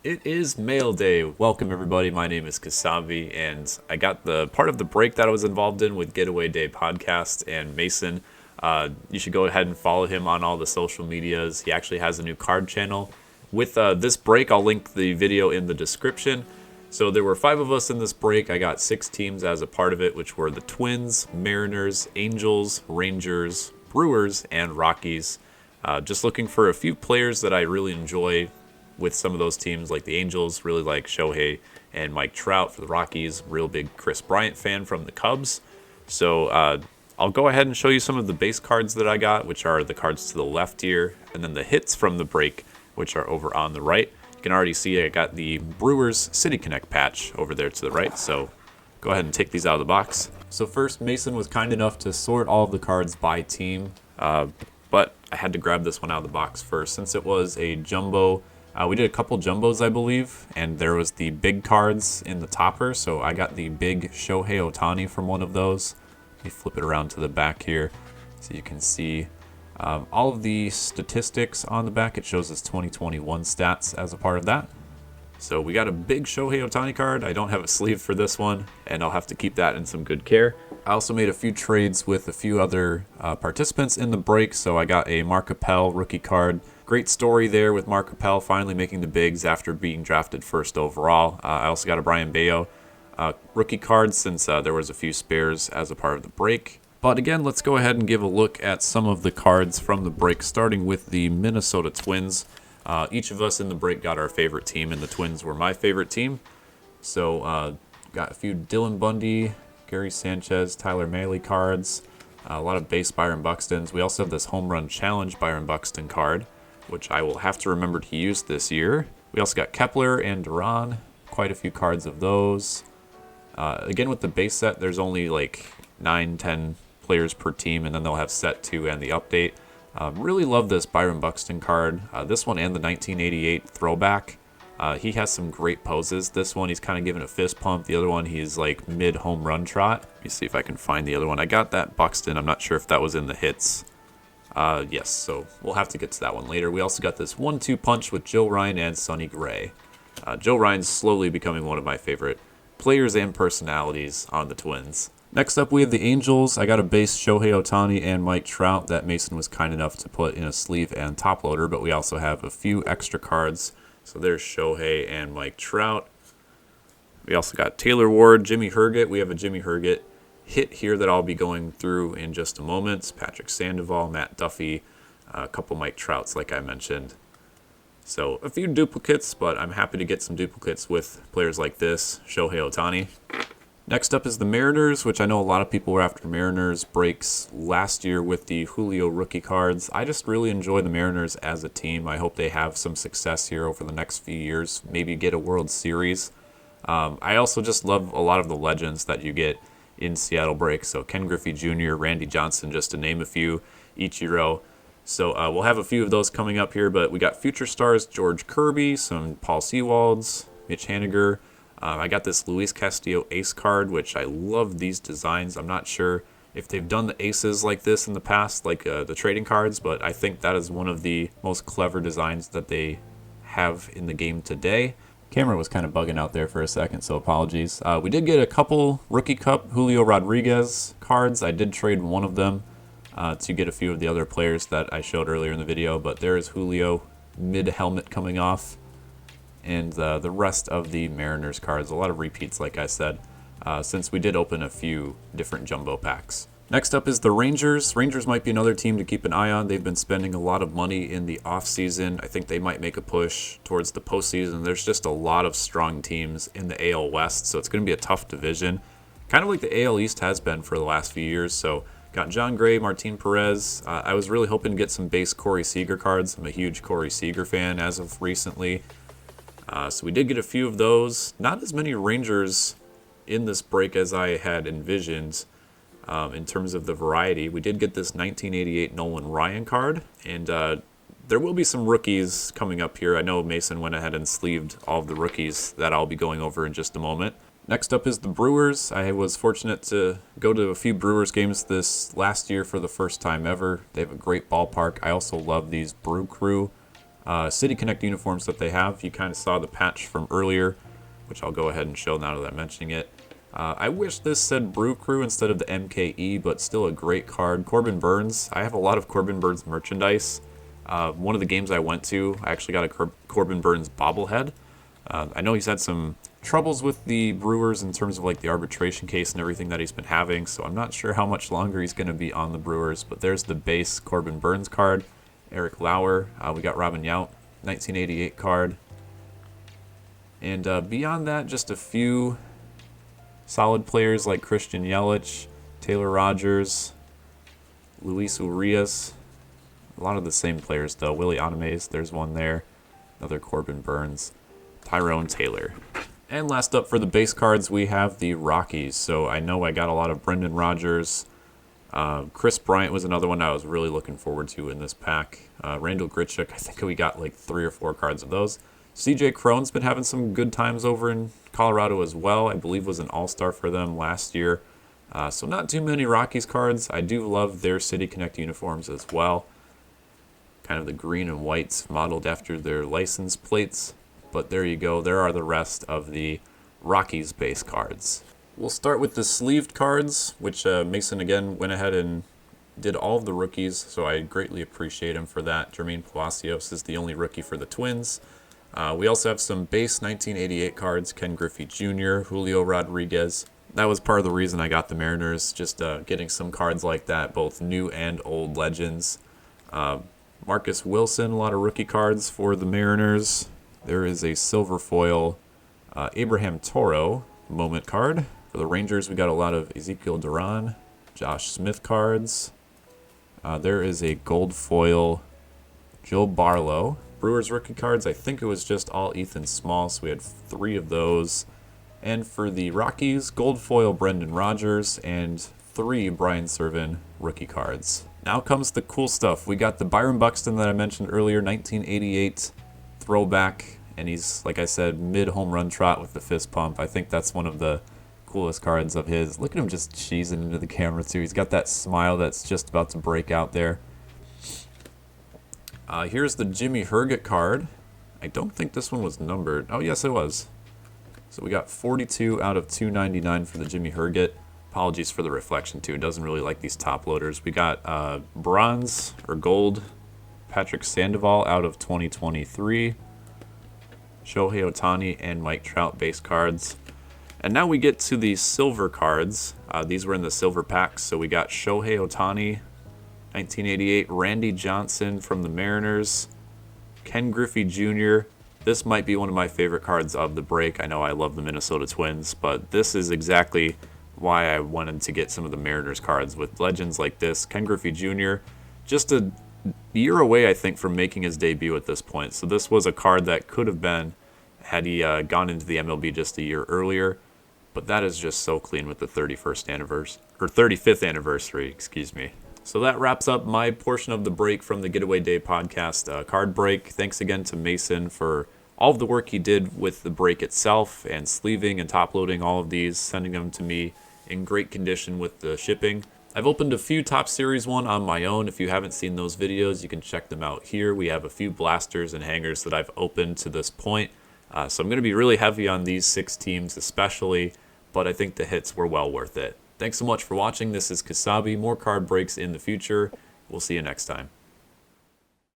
It is mail day. Welcome everybody. My name is Kasabe, and I got the part of the break that I was involved in with Getaway Day Podcast and Mason. You should go ahead and follow him on all the social medias. He actually has a new card channel. With this break, I'll link the video in the description. So there were 5 of us in this break. I got 6 teams as a part of it, which were the Twins, Mariners, Angels, Rangers, Brewers, and Rockies. Just looking for a few players that I really enjoy with some of those teams, like the Angels, really like Shohei and Mike Trout. For the Rockies, real big Chris Bryant fan from the Cubs. So I'll go ahead and show you some of the base cards that I got, which are the cards to the left here, and then the hits from the break, which are over on the right. You can already see I got the Brewers City Connect patch over there to the right, so go ahead and take these out of the box. So first, Mason was kind enough to sort all of the cards by team, but I had to grab this one out of the box first since it was a jumbo. We did a couple jumbos, I believe, and there was the big cards in the topper, so I got the big Shohei Ohtani from one of those. Let me flip it around to the back here so you can see all of the statistics on the back. It shows us 2021 stats as a part of that. So we got a big Shohei Ohtani card. I don't have a sleeve for this one, and I'll have to keep that in some good care. I also made a few trades with a few other participants in the break, so I got a Mark Appel rookie card. Great story there with Mark Appel finally making the bigs after being drafted first overall. I also got a Brian Bayo rookie card since there was a few spares as a part of the break. But again, let's go ahead and give a look at some of the cards from the break, starting with the Minnesota Twins. Each of us in the break got our favorite team, and the Twins were my favorite team. So got a few Dylan Bundy, Gary Sanchez, Tyler Mahle cards, a lot of base Byron Buxtons. We also have this Home Run Challenge Byron Buxton card, which I will have to remember to use this year. We also got Kepler and Duran, quite a few cards of those. Again, with the base set, there's only like 9-10 players per team, and then they'll have set 2 and the update. Really love this Byron Buxton card. This one and the 1988 throwback. He has some great poses. This one, he's kind of giving a fist pump. The other one, he's like mid home run trot. Let me see if I can find the other one. I got that Buxton. I'm not sure if that was in the hits. Yes, so we'll have to get to that one later. We also got this 1-2 punch with Joe Ryan and Sonny Gray. Joe Ryan's slowly becoming one of my favorite players and personalities on the Twins. Next up, we have the Angels. I got a base Shohei Ohtani and Mike Trout that Mason was kind enough to put in a sleeve and top loader, but we also have a few extra cards. So there's Shohei and Mike Trout. We also got Taylor Ward, Jimmy Herget. We have a Jimmy Herget hit here that I'll be going through in just a moment. Patrick Sandoval, Matt Duffy, a couple Mike Trouts like I mentioned. So a few duplicates, but I'm happy to get some duplicates with players like this, Shohei Ohtani. Next up is the Mariners, which I know a lot of people were after Mariners breaks last year with the Julio rookie cards. I just really enjoy the Mariners as a team. I hope they have some success here over the next few years, maybe get a World Series. I also just love a lot of the legends that you get in Seattle break. So Ken Griffey Jr., Randy Johnson, just to name a few, Ichiro. So we'll have a few of those coming up here, but we got future stars, George Kirby, some Paul Sewalds, Mitch Haniger. I got this Luis Castillo ace card, which I love these designs. I'm not sure if they've done the aces like this in the past, like the trading cards, but I think that is one of the most clever designs that they have in the game today. Camera was kind of bugging out there for a second, so apologies. We did get a couple Rookie Cup Julio Rodriguez cards. I did trade one of them to get a few of the other players that I showed earlier in the video, but there is Julio mid-helmet coming off, and the rest of the Mariners cards. A lot of repeats, like I said, since we did open a few different jumbo packs. Next up is the Rangers. Rangers might be another team to keep an eye on. They've been spending a lot of money in the offseason. I think they might make a push towards the postseason. There's just a lot of strong teams in the AL West, so it's going to be a tough division. Kind of like the AL East has been for the last few years. So got John Gray, Martin Perez. I was really hoping to get some base Corey Seager cards. I'm a huge Corey Seager fan as of recently. So we did get a few of those. Not as many Rangers in this break as I had envisioned. In terms of the variety, we did get this 1988 Nolan Ryan card, and there will be some rookies coming up here. I know Mason went ahead and sleeved all of the rookies that I'll be going over in just a moment. Next up is the Brewers. I was fortunate to go to a few Brewers games this last year for the first time ever. They have a great ballpark. I also love these Brew Crew City Connect uniforms that they have. You kind of saw the patch from earlier, which I'll go ahead and show now that I'm mentioning it. I wish this said Brew Crew instead of the MKE, but still a great card. Corbin Burns. I have a lot of Corbin Burns merchandise. One of the games I went to, I actually got a Corbin Burns bobblehead. I know he's had some troubles with the Brewers in terms of like the arbitration case and everything that he's been having, so I'm not sure how much longer he's going to be on the Brewers, but there's the base Corbin Burns card. Eric Lauer, we got Robin Yount, 1988 card. And beyond that, just a few solid players like Christian Yelich, Taylor Rogers, Luis Urias. A lot of the same players though. Willie Odomes, there's one there. Another Corbin Burns. Tyrone Taylor. And last up for the base cards, we have the Rockies. So I know I got a lot of Brendan Rodgers. Chris Bryant was another one I was really looking forward to in this pack. Randall Grichuk, I think we got like 3 or 4 cards of those. CJ Cron's been having some good times over in Colorado as well. I believe was an all-star for them last year. So not too many Rockies cards. I do love their City Connect uniforms as well. Kind of the green and whites modeled after their license plates. But there you go. There are the rest of the Rockies base cards. We'll start with the sleeved cards, which Mason again went ahead and did all of the rookies, so I greatly appreciate him for that. Jermaine Palacios is the only rookie for the Twins. We also have some base 1988 cards, Ken Griffey Jr., Julio Rodriguez. That was part of the reason I got the Mariners, just getting some cards like that, both new and old legends. Marcus Wilson, a lot of rookie cards for the Mariners. There is a silver foil Abraham Toro moment card. For the Rangers, we got a lot of Ezekiel Duran, Josh Smith cards. There is a gold foil Joe Barlow. Brewers rookie cards, I think it was just all Ethan Small, so we had 3 of those. And for the Rockies, gold foil Brendan Rodgers and 3 Brian Serven rookie cards. Now comes the cool stuff. We got the Byron Buxton that I mentioned earlier, 1988 throwback, and he's, like I said, mid-home run trot with the fist pump. I think that's one of the coolest cards of his. Look at him just cheesing into the camera, too. He's got that smile that's just about to break out there. Here's the Jimmy Herget card. I don't think this one was numbered. Oh, yes, it was. So we got 42 out of 299 for the Jimmy Herget. Apologies for the reflection, too. It doesn't really like these top loaders. We got bronze or gold Patrick Sandoval out of 2023. Shohei Ohtani and Mike Trout base cards. And now we get to the silver cards. These were in the silver packs. So we got Shohei Ohtani, 1988. Randy Johnson from the Mariners. Ken Griffey Jr. This might be one of my favorite cards of the break. I know I love the Minnesota Twins, but this is exactly why I wanted to get some of the Mariners cards with legends like this. Ken Griffey Jr., just a year away, I think, from making his debut at this point. So this was a card that could have been had he gone into the MLB just a year earlier. But that is just so clean with the 35th anniversary, excuse me. So that wraps up my portion of the break from the Getaway Day Podcast card break. Thanks again to Mason for all of the work he did with the break itself and sleeving and top loading all of these, sending them to me in great condition with the shipping. I've opened a few Top Series 1 on my own. If you haven't seen those videos, you can check them out here. We have a few blasters and hangers that I've opened to this point. So I'm going to be really heavy on these 6 teams especially, but I think the hits were well worth it. Thanks so much for watching. This is Kasabe. More card breaks in the future. We'll see you next time.